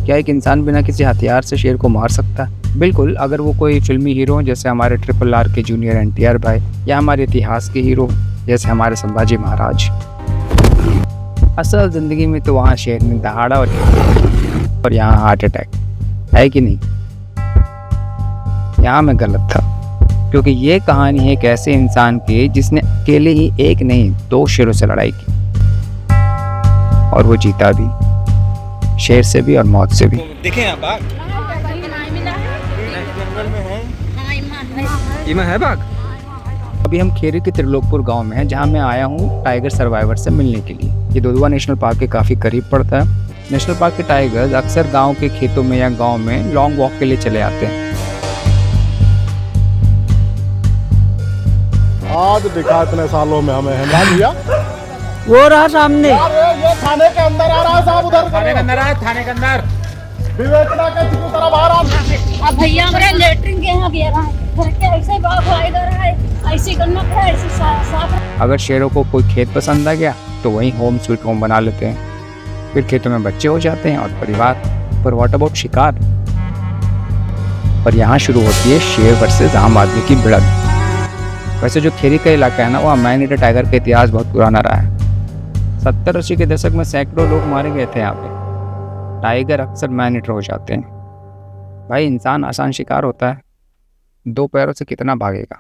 क्या एक इंसान बिना किसी हथियार से शेर को मार सकता है? बिल्कुल, अगर वो कोई फिल्मी हीरो हो जैसे हमारे RRR के जूनियर NTR भाई, या हमारे इतिहास के हीरो जैसे हमारे संभाजी महाराज। असल जिंदगी में तो वहाँ शेर ने दहाड़ा और यहाँ हार्ट अटैक, है कि नहीं? यहाँ मैं गलत था, क्योंकि ये कहानी है एक ऐसे इंसान की जिसने अकेले ही एक नहीं 2 शेरों से लड़ाई की, और वो जीता भी, शेर से भी और मौत से भी। देखें आप बाघ जंगल में है, इमा है बाघ। अभी हम खेरी के त्रिलोकपुर गांव में हैं, जहां मैं आया हूं टाइगर सर्वाइवर से मिलने के लिए। ये दुधवा नेशनल पार्क के काफ़ी करीब पड़ता है। नेशनल पार्क के टाइगर्स अक्सर गांव के खेतों में या गांव में लॉन्ग वॉक के लिए चले आते हैं। आज दिखा इतने सालों में हमें है भैया। वो रहा सामने। ये थाने के अंदर आ रहा है साहब, उधर थाने के अंदर है, थाने के अंदर विवेचना के तरफ आ रहा है। अब भैया हमारे लेटरिन के यहाँ गया रहा है, घर के ऐसे बाग भाई दे रहा है, ऐसे करना पड़ा, ऐसे साफ। अगर शेरों को कोई खेत पसंद आ गया तो वहीं होम स्वीट होम बना लेते हैं, फिर खेतों में बच्चे हो जाते हैं और परिवार। पर व्हाट अबाउट शिकार? और यहाँ शुरू होती है शेर वर्सेस आम आदमी की भिड़ंत। वैसे जो खेरी का इलाका है ना, वहाँ मैन ईटर टाइगर का इतिहास बहुत पुराना रहा है। 70-80 के दशक में सैकड़ों लोग मारे गए थे यहाँ पे। टाइगर अक्सर मैन ईटर हो जाते हैं। भाई इंसान आसान शिकार होता है, 2 पैरों से कितना भागेगा?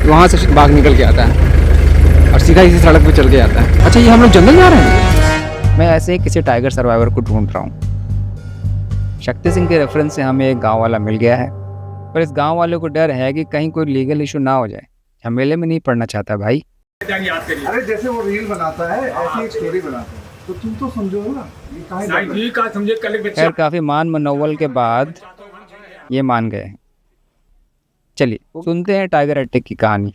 वहाँ से बाघ निकल के आता है और सीधा इसी सड़क पे चल के आता है। अच्छा, ये हम लोग जंगल जा रहे हैं? मैं ऐसे ही किसी टाइगर सर्वाइवर को ढूंढ रहा हूँ। शक्ति सिंह के रेफरेंस से हमें एक गाँव वाला मिल गया है, पर इस गाँव वाले को डर है कि कहीं कोई लीगल इशू ना हो जाए। झमेले में नहीं पड़ना चाहता भाई। अरे जैसे वो रील बनाता है ऐसी एक स्टोरी बनाता है, तो तुम तो समझो ना ये कहां समझे। खैर काफी मान मनोवल के बाद ये मान गए हैं। चलिए सुनते हैं टाइगर अटैक की कहानी।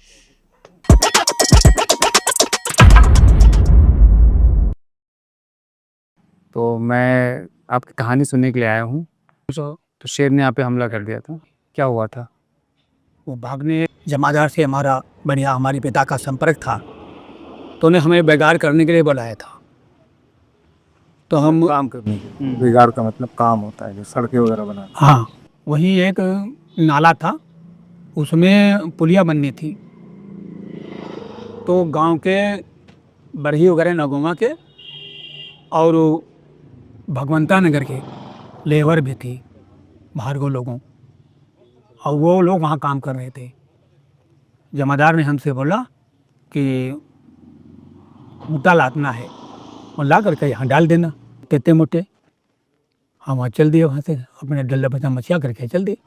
तो मैं आपकी कहानी सुनने के लिए आया हूँ। तो शेर ने यहाँ पे हमला कर दिया था, क्या हुआ था? वो भागने जमादार से हमारा बढ़िया हमारे पिता का संपर्क था, तो उन्हें हमें बेगार करने के लिए बुलाया था। तो हम काम करने के बिगाड़ का मतलब काम होता है जो सड़कें वगैरह बनाना। हाँ, वहीं एक नाला था, उसमें पुलिया बननी थी। तो गांव के बरही वगैरह नगोमा के और भगवंता नगर के लेबर भी थी, भार्गव लोगों, और वो लोग वहाँ काम कर रहे थे। जमादार ने हमसे बोला कि मोटा लादना है और ला करके यहाँ डाल देना, तेते मोटे। हम वहाँ चल दिए, वहाँ से अपने डल्ला बचा मछिया करके चल दिए।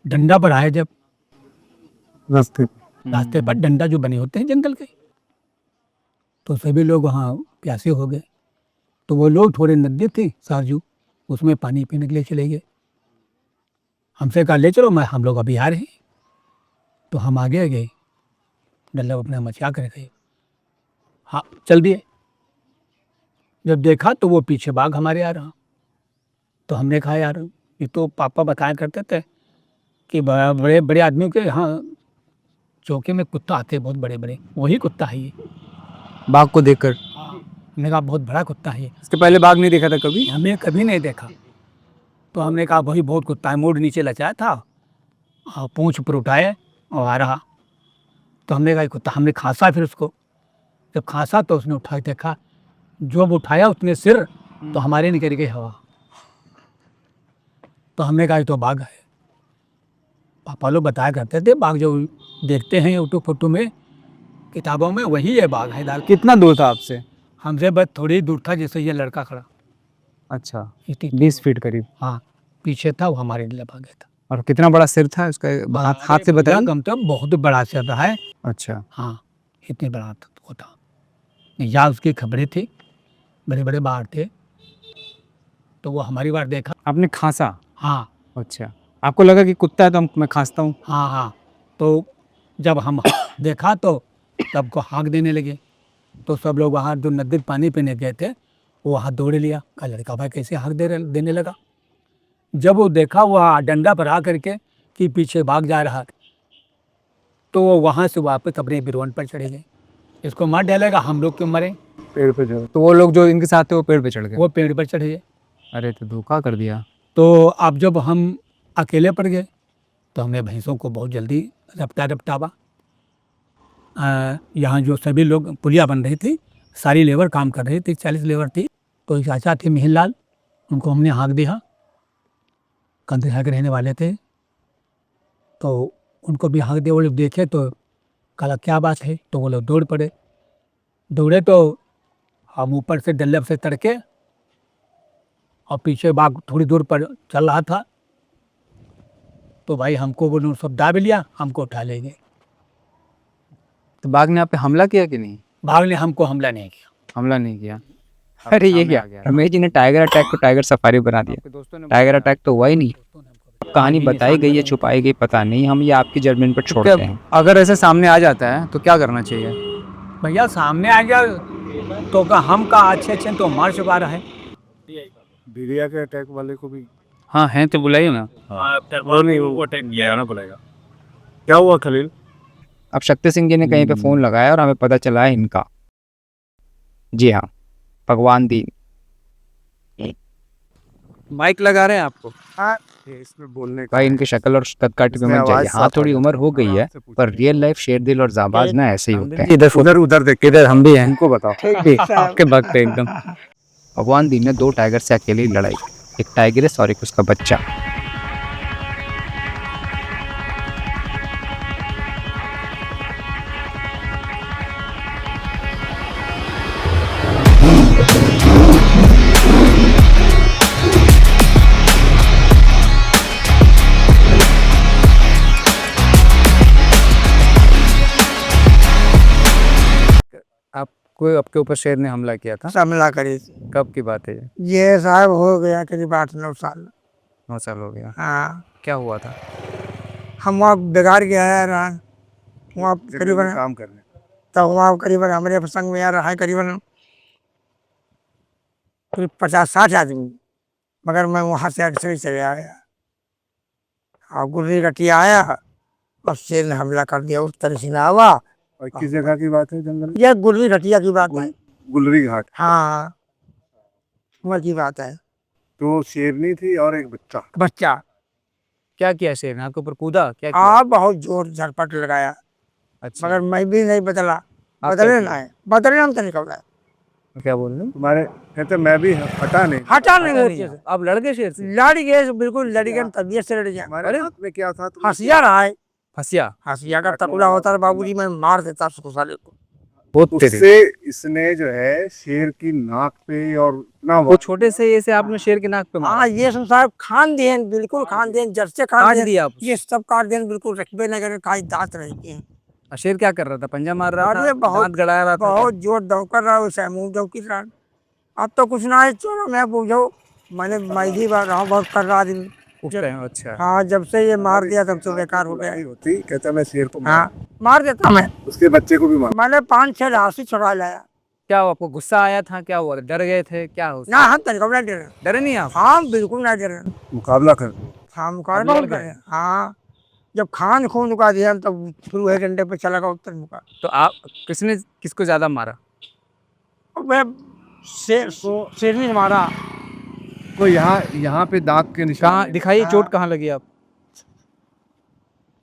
डंडा पर आए जब रास्ते पर डंडा जो बने होते हैं जंगल के, तो सभी लोग वहाँ प्यासे हो गए। तो वो लोग थोड़े नदी थी सारजू, उसमें पानी पीने के लिए चले गए। हमसे कहा ले चलो, हम लोग अभी आ रहे हैं। तो हम आगे गए, डल्ला अपना मचा कर गए, हाँ चल दिए। जब देखा तो वो पीछे बाघ हमारे आ रहा। तो हमने कहा यार ये तो पापा बताया करते थे कि बड़े बड़े आदमियों के यहाँ चौके में कुत्ता आते बहुत बड़े बड़े, वही कुत्ता है ये। बाघ को देखकर हमने कहा बहुत बड़ा कुत्ता है ये, इसके पहले बाघ नहीं देखा था कभी? हमें कभी नहीं देखा। तो हमने कहा वही बहुत कुत्ता है, मूड नीचे लचाया था और पूँछ ऊपर उठाए और आ रहा। तो हमने कहा कुत्ता, हमने खांसा, फिर उसको जब खांसा तो उसने उठा के देखा, जो उठाया उसने सिर तो हमारे निकल गई हवा। तो हमने कहा तो बाघ है। पापा लोग बताया करते थे बाघ जो देखते हैं यूट्यूब फोटो में किताबों में, वही है बाघ है। कितना दूर था आपसे? हमसे बस थोड़ी दूर था, जैसे ये लड़का खड़ा। अच्छा, 20 फीट करीब। हाँ, पीछे था वो, हमारे लिए भाग गया था। और कितना बड़ा सिर था उसका? हाथ से बताया। कम तो बहुत बड़ा सिर रहा है। अच्छा, हाँ, इतनी बड़ा वो था। या उसकी खबरें थी, बड़े बड़े बाहर थे। तो वो हमारी बार देखा। आपने खांसा? हाँ। अच्छा, आपको लगा कि कुत्ता है तो मैं खांसता हूँ? हाँ हाँ। तो जब हम देखा तो तब को हाँक देने लगे। तो सब लोग वहाँ जो नदी पानी पीने गए थे वो वहाँ दौड़ लिया। का लड़का भाई कैसे हाँक देने लगा। जब वो देखा वहाँ डंडा पर आ करके कि पीछे भाग जा रहा, तो वो वहाँ से वापस अपने बिरवन पर चढ़े गए। इसको मार डालेगा, हम लोग क्यों मरे। पेड़ पे चढ़। तो वो लोग जो इनके साथ थे वो पेड़ पे चढ़ गए। वो पेड़ पर चढ़े। अरे तो धोखा कर दिया। तो अब जब हम अकेले पड़ गए तो हमने भैंसों को बहुत जल्दी रपटावा। यहाँ जो सभी लोग पुलिया बन रही थी, सारी लेबर काम कर रही थी, 40 लेबर थी। तो एक चाचा थे मिहिर लाल, उनको हमने हाँक दिया, कंधे के रहने वाले थे। तो उनको भी हाँक दिया। वो लोग देखे तो कहा क्या बात है, तो वो लोग दौड़ पड़े। दौड़े तो हम ऊपर से डल्लब से तड़के और पीछे बाघ थोड़ी दूर पर चल रहा था। तो भाई हमको वो लोग सब दाब लिया, हमको उठा ले गए। तो बाघ ने आप पे हमला किया कि नहीं? बाघ ने हमको हमला नहीं किया। हमला नहीं किया। अरे ये क्या, रमेश जी ने टाइगर अटैक को टाइगर सफारी बना दिया। टाइगर अटैक तो हुआ ही नहीं, कहानी बताई गई है, छुपाई गई पता नहीं। हम ये आपकी जजमेंट पर छोड़ते हैं। अगर ऐसे सामने आ जाता है तो क्या करना चाहिए? भैया सामने आ गया तो का हम का अच्छे तो मार चुका रहा है। बिरिया के अटैक वाले को भी हाँ हैं तो बुलाइए ना। वो नहीं, वो अटैक किया आना पड़ेगा। क्या हुआ खलील? अब शक्ति सिंह जी ने कहीं पे फोन लगाया और हमें पता चला है इनका, जी हाँ, भगवान दीन माइक लगा रहे हैं आपको। हाँ, इसमें बोलने का भाई इनकी शक्ल और कद काट पे मत जाइए। हाँ थोड़ी उम्र हो गई है पर रियल लाइफ शेरदिल और जाबाज ना ऐसे ही होते हैं। इधर उधर देख, किधर हम भी हैं। इनको बताओ। आपके वक्त पे एकदम। भगवान दीन ने 2 टाइगर से अकेली लड़ाई, एक टाइगरेस और एक उसका बच्चा। कोई आपके ऊपर शेर ने हमला किया था? हमला करी थी। कब की बात है ये? ये साहब हो गया करीब 8-9 साल। 9 साल हो गया। हाँ, क्या हुआ था? हम वहाँ बिगाड़ के आया रहा वहाँ करीबन, काम करने। तो वहाँ करीबन हमारे प्रसंग में आ रहा है करीबन 50-60 आदमी, मगर मैं वहाँ से अक्सर ही चले आया और गुल्ली रटिया आया और शेर ने हमला कर दिया। उस तरह से ना हुआ। और किस जगह की बात है जंगल में? यह गुल्ली रटिया की बात है। गुलरी घाट। हाँ, वह की बात है। तो शेरनी थी और एक बच्चा। बच्चा क्या किया शेर ने? आपके ऊपर कूदा? क्या किया? आप बहुत जोर झटपट लगाया, अच्छा, मगर मैं भी नहीं बदला। आप बदले क्या ना है, बदले हम तो निकल रहा है। क्या बोल रहे हैं? तुम्हारे कहते मैं भी हटा नहीं। हटा नहीं मोर्चे से। आप लड़ गए शेर से? लड़ गए, बिल्कुल लड़ गए, तबीयत से लड़ गया। हमारे हाथ में क्या था? तुम हंसिया रहा है, फंसिया? हंसिया का टकुरा होता है बाबूजी, मैं मार देता उसको साले को। उससे इसने जो है शेर की नाक पे और ना वो छोटे से ये से आपने शेर के नाक पे मारा? हाँ, ये सब साहब खान देन, बिल्कुल खान देन, जड़ से काट खान देन, दिया आप? ये सब काट देन, बिल्कुल रखबे न करे, खाई दांत रहती हैं। शेर क्या कर रहा था? पंजा मार रहा था? अरे बहुत दांत गड़ाया रहा था? बहुत जोर दौकर रहा उसे, मुंह दौकी रहा। अब तो कुछ ना है, चलो मैं पूछो, मैंने मैदी बार रहा बहुत कर रहा आदमी। अच्छा, हाँ, जब से ये मार दिया तब तो बेकार हो गया। होती कहता मैं शेर को हाँ, मार देता मैं। उसके बच्चे को भी मार। मैंने 5-6 लाशी छुड़ा लाया। क्या हुआ? आपको गुस्सा आया था? क्या हुआ? डर गए थे? क्या हो? ना हम तनिक ना डरे। डरे नहीं आप? हाँ, बिल्कुल ना डरे। मुकाबला कर। हाँ, मुकाबला करे। हाँ, जब खान खून उका दिया तब शुरू है डंडे पे चला गया उत्तर मुका। तो आप किसने किसको ज्यादा मारा? मैं शेरनी ने मारा। तो यहाँ पे दांत के निशान कहाँ दिखाइए? चोट कहाँ लगी आप?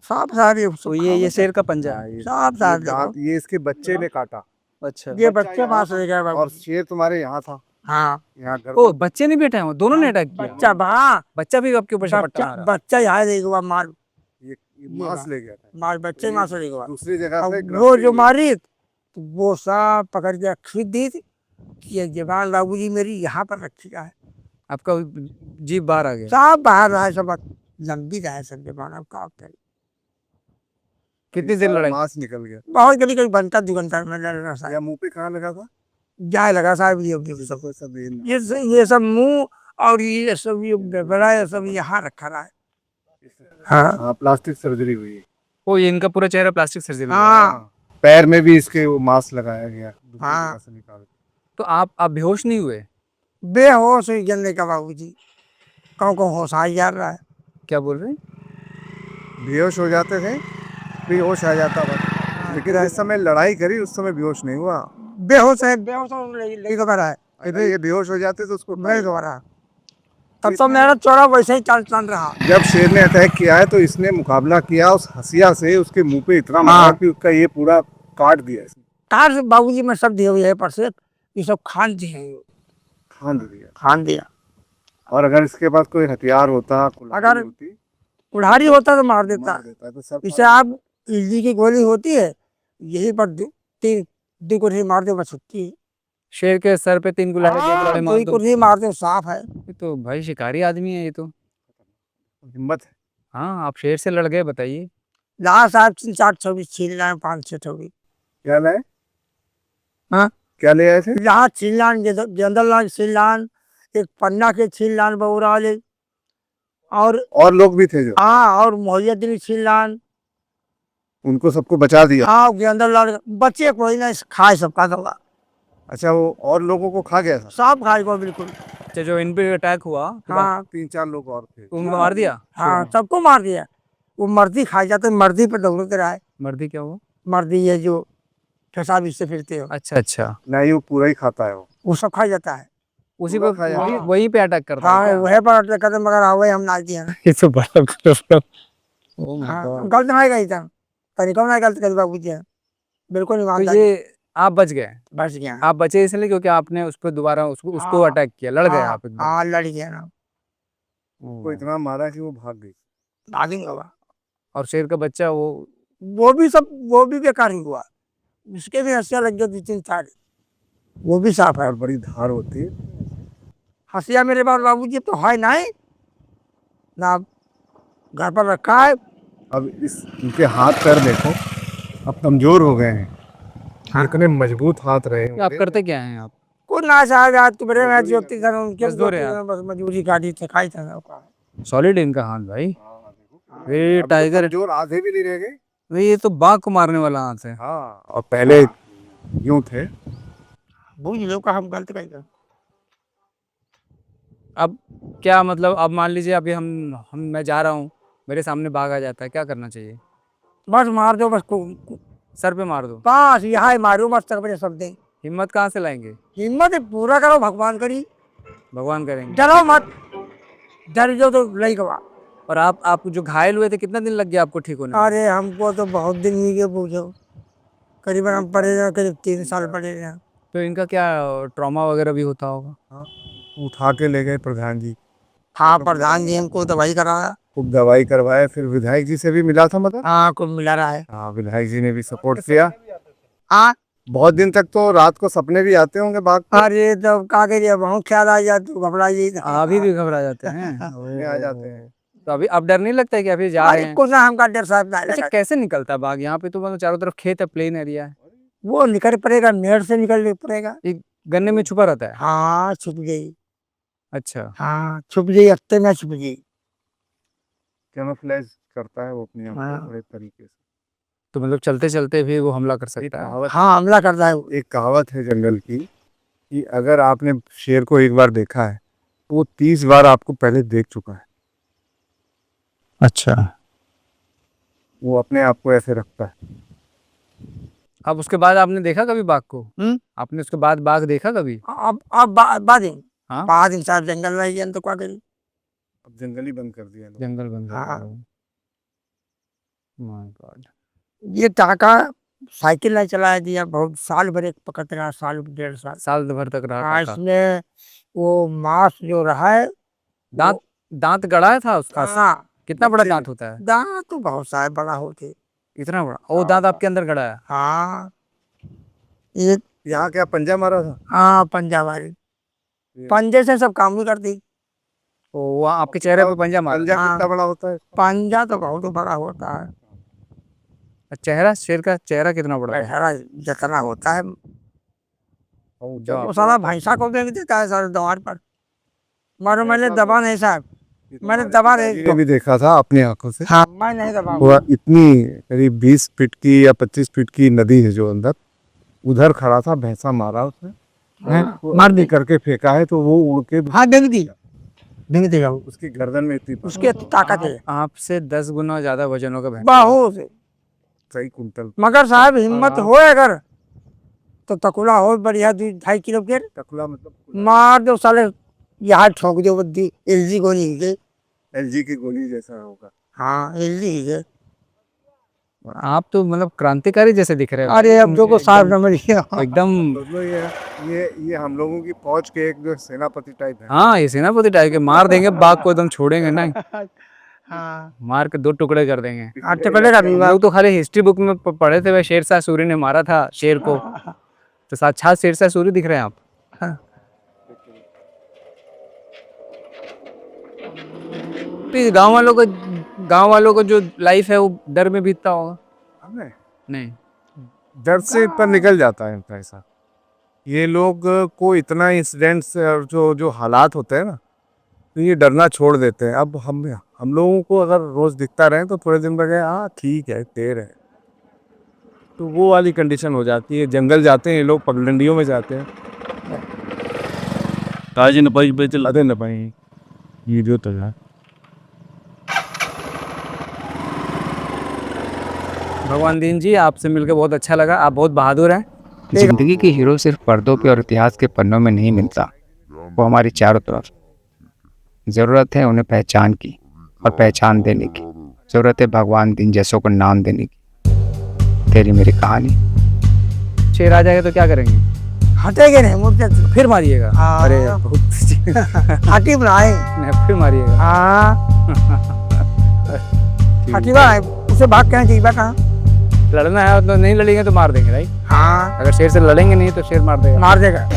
साफ सारी तो ये शेर का पंजा है। साफ सारी दांत ये इसके बच्चे ने काटा अच्छा, ये बच्चे पास रह गया बाबू। और शेर तुम्हारे यहाँ था। हाँ, यहाँ घर ओ बच्चे नहीं बैठे हैं, दोनों ने अटैक किया? बच्चा बच्चा भी आपके ऊपर झपट्टा मारा? बच्चा यहाँ देखो मार ये मांस ले गया था मार, बच्चे मार से देखो। दूसरी जगह से। वो जो मारी तो वो सब पकड़ के खींच दी थी। ये जवान बाबूजी मेरी यहाँ पर रखी है। आपका जीभ बाहर आ गया? सब बाहर रहा है, सब लंबी रहा है, सब जवान। अब क्या करें? कितनी देर लड़ाई? मांस निकल गया बहुत कभी कभी घंटा 2 घंटा में लड़ रहा साहब। या मुंह पे कहाँ लगा था? जाए लगा साहब। ये सब मुंह और ये सब ये बड़ा ये सब यहाँ रखा रहा है। हाँ, प्लास्टिक सर्जरी हुई है। ओ ये इनका पूरा चेहरा प्लास्टिक सर्जरी? हाँ, पैर में भी इसके वो मास्क लगाया गया दूसरी हाँ। जगह से निकाल के। तो आप बेहोश नहीं हुए? बेहोश हुई जलने का बाबूजी। कौन होश आ जा रहा है। क्या बोल रहे हैं? बेहोश हो जाते थे, बेहोश आ जाता था, लेकिन जिस समय लड़ाई करी उस समय बेहोश नहीं हुआ। बेहोश है, बेहोश ले दोबारा है, अरे ये बेहोश हो जाते तो उसको नहीं दोबारा। तब तो मेरा चौड़ा वैसे ही चल रहा। जब शेर ने अटैक किया है तो इसने मुकाबला किया, उस हंसिया से उसके मुंह पे इतना मारा कि उसका ये पूरा काट दिया इसने। कार से बाबूजी में सब दिए हुए है, पर से ये सब खान दिए, खान दिया। खान दिया। और अगर इसके पास कोई हथियार होता, कुल्हाड़ी अगर होती, उड़ारी होता तो मार देता। मार देता तो सब इसे आप इल्ली की गोली होती है, यही पर तीन कुर्सी मार दो बस छुट्टी है। शेर के सर पे 3 गुलाबी हाँ, मार कोई दो। कुर्सी मार दो साफ है। ये तो भाई शिकारी आदमी है ये तो। हिम्मत है। हाँ, आप शेर से लड़ गए, बताइए। ला साहब 3-4 छवि छीन लाए, 5-6 छवि। क्या लाए? हाँ? क्या ले आए थे? यहाँ छीन लान, जनरल लान छीन लान, एक पन्ना के छीन लान बबूरा वाले, और लोग भी थे जो? हाँ, और मोहिउद्दीन छीन लान, उनको सबको बचा दिया? हाँ, जनरल लान बच्चे कोई ना खाए, सबका दवा अच्छा, वो और लोगों को खा गया था? सब खाए को बिल्कुल। अच्छा, जो इन पे अटैक हुआ, हाँ 3-4 लोग और थे। उनको मार दिया? हाँ, सबको मार दिया। वो मर्दी खा जाते, मर्दी पे दौड़ते रहा है। मर्दी क्या हुआ? मर्दी ये जो ठसा से फिरते हो, अच्छा अच्छा, नहीं, वो पूरा ही खाता है वो सब खा जाता है। उसी पूरा पे खाया। वहीं पे अटैक करता हाँ, है वह पर अटैक करते, मगर हाँ वही हम नाच दिया ना। ये तो बड़ा गलत। हाँ, गलत नहीं गई था, तरीका नहीं गलत कर बाबू जी, बिल्कुल तो ईमानदार। ये आप बच गए? बच गया। आप बचे इसलिए क्योंकि आपने उस पर दोबारा उसको हाँ, अटैक किया, लड़ गए हाँ, आप एकदम। हाँ, लड़ गया ना, वो इतना मारा कि वो भाग गई। भागी होगा। और शेर का बच्चा वो भी बेकार ही हुआ, उसके भी हंसिया लग गया 2-3 वो भी साफ है। और बड़ी धार होती है। हंसिया मेरे पास बाबूजी तो है नहीं ना, घर पर रखा है। अब इनके हाथ पैर देखो, अब कमजोर हो गए हैं। हाँ। इतने मजबूत हाथ रहे आप होंगे। करते क्या हैं आप? कुछ ना चाहे आज तुम्हारे मैं ज्योति घर उनके मजदूर है आप? बस मजबूरी काटी थे, खाई था ना। सॉलिड इनका हाथ भाई। ये अब तो टाइगर, कमजोर आधे भी नहीं रह गए। भाई ये तो बाघ को मारने वाला हाथ है। हाँ, और पहले यूं थे। बूझ लो का हम गलत कहेंगे। अब क्या मतलब, अब मान लीजिए अभी मैं जा रहा हूँ, मेरे सामने बाघ आ जाता है, क्या करना चाहिए? बस मार दो बस सर पे मार दो? बस यहाँ मारो बस तक बड़े सब दे। हिम्मत कहाँ से लाएंगे? हिम्मत पूरा करो, भगवान करी, भगवान करेंगे। डरो मत, डर जो तो लई गवा। और आप जो घायल हुए थे, कितना दिन लग गया आपको ठीक होने में? अरे हमको तो बहुत दिन ही गए, पूछो करीबन हम पड़े रहे, करीब 3 साल पड़े रहे। तो इनका क्या ट्रॉमा वगैरह भी होता होगा? हाँ, उठा के ले गए प्रधान जी। हाँ, प्रधान जी हमको दवाई कराया। खूब दवाई करवाए, फिर विधायक जी से भी मिला था मतलब। हाँ, कुछ मिला रहा है। हाँ, विधायक जी ने भी सपोर्ट किया। हाँ, बहुत दिन तक तो रात को सपने भी आते होंगे बाघ के। अरे तब का करिए, बहुत ख्याल आ जाए तो घबरा जी। अभी भी घबरा जाते हैं? सपने आ जाते हैं। तो अभी अब डर नहीं लगता है कि अभी जा रहे हैं? कुछ ना हमका डर साहब ना अच्छा, लगा। कैसे निकलता है बाघ? यहाँ पे तो मतलब चारों तरफ खेत है, प्लेन एरिया है। वो निकल पड़ेगा, मेड़ से निकल पड़ेगा। एक गन्ने में छुपा रहता है? हाँ, छुप गई। अच्छा, हाँ, छुप गई, हफ्ते में छुप गई। कैमोफ्लेज करता है वो अपने आप हाँ। को बड़े तरीके से। तो मतलब चलते चलते भी वो हमला कर एक सकता है? कहावत हाँ, हमला करता है वो। एक कहावत है जंगल की कि अगर आपने शेर को एक बार देखा है तो वो 30 बार आपको पहले देख चुका है। अच्छा। वो अपने आप को ऐसे रखता है। अब उसके बाद आपने देखा कभी बाघ को? आपने उसके बाद बाघ देखा कभी? अब बादिन, हाँ, बाद इंसान जंगल में ही तो क्या करी। अब जंगल ही बंद कर दिया लोग। जंगल बंद हाँ। My God. ये टाका साइकिल नहीं चलाया दिया, बहुत साल भर एक पकड़ते रहा, साल 1.5 साल। साल भर तक रहा हाँ, टाका। इसमें वो मांस जो रहा है, दांत गड़ा था उसका? हाँ, कितना बड़ा दांत होता है? दांत तो बहुत सारे बड़ा होते। इतना बड़ा? वो दांत आपके अंदर गड़ा है? हाँ, ये यहाँ क्या पंजा मारा था? हाँ, पंजा वाली, पंजे से सब काम भी करती। वो वहाँ आपके चेहरे पे पंजा मारा? पंजा हाँ। कितना बड़ा होता है? पंजा तो बहुत बड़ा होता है। चेहरा, शेर का चेहरा कितना बड़ा है? पैसा जितना होता है जो वो सारा भैंसा को देख देता है सारे द्वार पर। मारो मैंने दबा नहीं साहब, मैंने दबा नहीं। ये भी देखा था अपनी आंखों से। हाँ, मैं नहीं दबा। वो इतनी करीब 20 फीट की या 25 फीट की नदी है जो अंदर, उधर खड़ा था, भैंसा मारा उसने, मार दी करके फेंका है तो वो उड़ के हाँ, देंग दी, देंग देगा वो। उसकी गर्दन में इतनी उसके ताकत है आपसे 10 गुना ज्यादा वजन होगा भैंस। बहुत। सही कुंटल। मगर साहब हिम्मत हो अगर तो तकुला हो बढ़िया 2-2.5 किलो के टकला मतलब मार दो साले, यहाँ ठोक दो बद्दी, एलजी गोली के। एलजी की गोली जैसा होगा। हाँ एलजी के। आप तो मतलब क्रांतिकारी जैसे दिख रहे हो। अरे अब जो को साफ नंबर एकदम। मतलब ये हम लोगों की फौज के एक जो सेनापति टाइप है। हाँ, ये सेनापति टाइप के मार देंगे बाघ को, एकदम छोड़ेंगे नहीं, हाँ मार के 2 टुकड़े कर देंगे। तो कले का लोग तो खाली हिस्ट्री बुक में पढ़े थे, वह शेरशाह सूरी ने मारा था शेर को, तो साक्षात शेरशाह सूरी दिख रहे हैं आप। गांव वालों को जो लाइफ है वो डर में बीतता होगा। नहीं, डर से पर निकल जाता है इनका ऐसा। ये लोग को इतना इंसिडेंट्स और जो हालात होते हैं ना, तो ये डरना छोड़ देते हैं। अब हम लोगों को अगर रोज दिखता रहे तो थोड़े दिन लगे हाँ ठीक है देर है, तो वो वाली कंडीशन हो जाती है। जंगल जाते हैं ये लोग, पगडंडियों में जाते हैं। ताजी नपाई पे चलाते नपाई ये जो तजा। भगवान दीन जी, आपसे मिलकर बहुत अच्छा लगा, आप बहुत बहादुर हैं। जिंदगी के हीरो सिर्फ पर्दों पे और इतिहास के पन्नों में नहीं मिलता, वो हमारी चारों तरफ। ज़रूरत है उन्हें पहचान की और पहचान देने की। ज़रूरत है भगवान दीन जैसों को नाम देने की। तेरी मेरी कहानी। शेर आ जाएगा तो क्या करेंगे? हटेंगे नहीं, मुझे फिर मारिएगा। हाँ। अरे बहुत हाथी बनाए। नहीं, फिर मारिएगा। हाँ हाथी बनाए, उसे भाग कहना चाहिए कहाँ। लड़ना है तो नहीं लड़ेंगे तो मार देंगे, राइट। हाँ अगर शेर से लड़ेंगे नहीं तो शेर मार देगा। मार देगा।